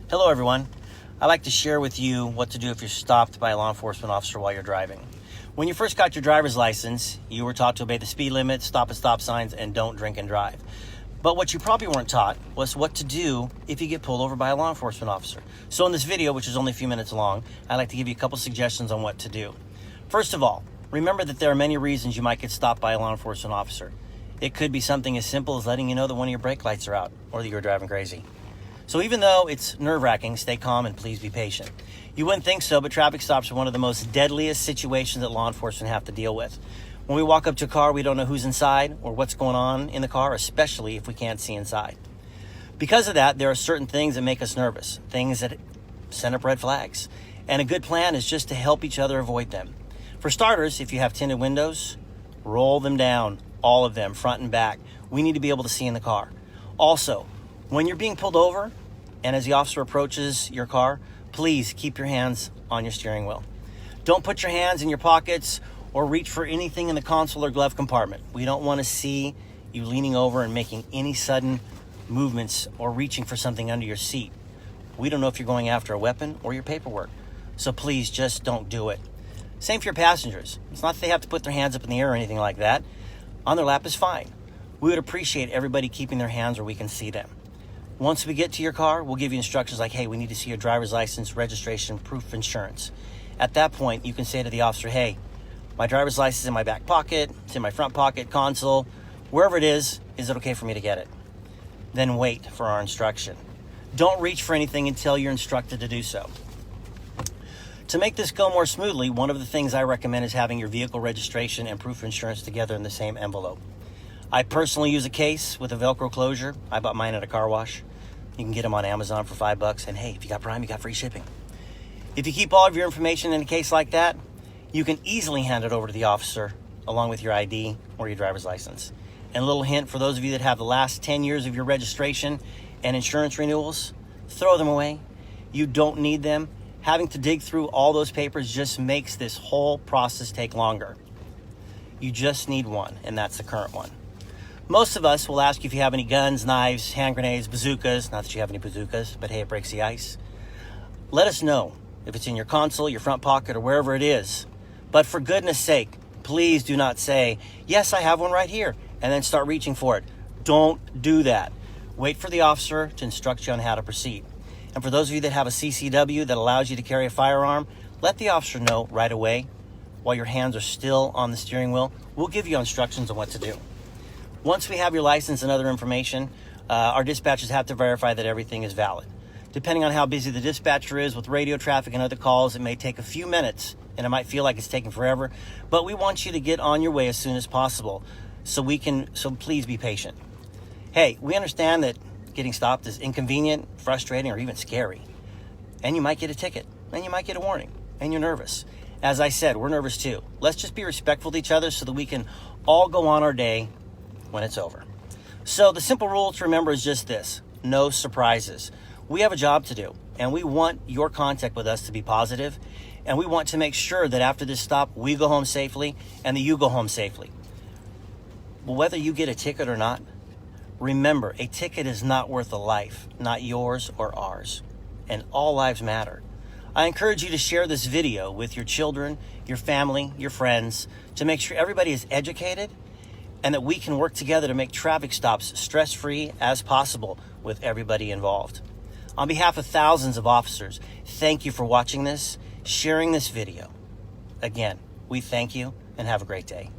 Hello everyone. I'd like to share with you what to do if you're stopped by a law enforcement officer while you're driving. When you first got your driver's license, you were taught to obey the speed limit, stop at stop signs, and don't drink and drive. But what you probably weren't taught was what to do if you get pulled over by a law enforcement officer. So in this video, which is only a few minutes long, I'd like to give you a couple suggestions on what to do. First of all, remember that there are many reasons you might get stopped by a law enforcement officer. It could be something as simple as letting you know that one of your brake lights are out or that you're driving crazy. So even though it's nerve-wracking, stay calm and please be patient. You wouldn't think so, but traffic stops are one of the most deadliest situations that law enforcement have to deal with. When we walk up to a car, we don't know who's inside or what's going on in the car, especially if we can't see inside. Because of that, there are certain things that make us nervous, things that send up red flags. And a good plan is just to help each other avoid them. For starters, if you have tinted windows, roll them down, all of them, front and back. We need to be able to see in the car. Also, when you're being pulled over and as the officer approaches your car, please keep your hands on your steering wheel. Don't put your hands in your pockets or reach for anything in the console or glove compartment. We don't want to see you leaning over and making any sudden movements or reaching for something under your seat. We don't know if you're going after a weapon or your paperwork. So please just don't do it. Same for your passengers. It's not that they have to put their hands up in the air or anything like that. On their lap is fine. We would appreciate everybody keeping their hands where we can see them. Once we get to your car, we'll give you instructions like, hey, we need to see your driver's license, registration, proof of insurance. At that point, you can say to the officer, hey, my driver's license is in my back pocket, it's in my front pocket, console, wherever it is it okay for me to get it? Then wait for our instruction. Don't reach for anything until you're instructed to do so. To make this go more smoothly, one of the things I recommend is having your vehicle registration and proof of insurance together in the same envelope. I personally use a case with a Velcro closure. I bought mine at a car wash. You can get them on Amazon for $5. And hey, if you got Prime, you got free shipping. If you keep all of your information in a case like that, you can easily hand it over to the officer along with your ID or your driver's license. And a little hint for those of you that have the last 10 years of your registration and insurance renewals, throw them away. You don't need them. Having to dig through all those papers just makes this whole process take longer. You just need one, and that's the current one. Most of us will ask you if you have any guns, knives, hand grenades, bazookas. Not that you have any bazookas, but hey, it breaks the ice. Let us know if it's in your console, your front pocket, or wherever it is. But for goodness sake, please do not say, yes, I have one right here, and then start reaching for it. Don't do that. Wait for the officer to instruct you on how to proceed. And for those of you that have a CCW that allows you to carry a firearm, let the officer know right away while your hands are still on the steering wheel. We'll give you instructions on what to do. Once we have your license and other information, our dispatchers have to verify that everything is valid. Depending on how busy the dispatcher is with radio traffic and other calls, it may take a few minutes and it might feel like it's taking forever, but we want you to get on your way as soon as possible so please be patient. Hey, we understand that getting stopped is inconvenient, frustrating, or even scary. And you might get a ticket, and you might get a warning, and you're nervous. As I said, we're nervous too. Let's just be respectful to each other so that we can all go on our day when it's over. So the simple rule to remember is just this: no surprises. We have a job to do, and we want your contact with us to be positive, and we want to make sure that after this stop, we go home safely and that you go home safely. Well, whether you get a ticket or not, remember, a ticket is not worth a life, not yours or ours, and all lives matter. I encourage you to share this video with your children, your family, your friends, to make sure everybody is educated and that we can work together to make traffic stops stress-free as possible with everybody involved. On behalf of thousands of officers, thank you for watching this, sharing this video. Again, we thank you and have a great day.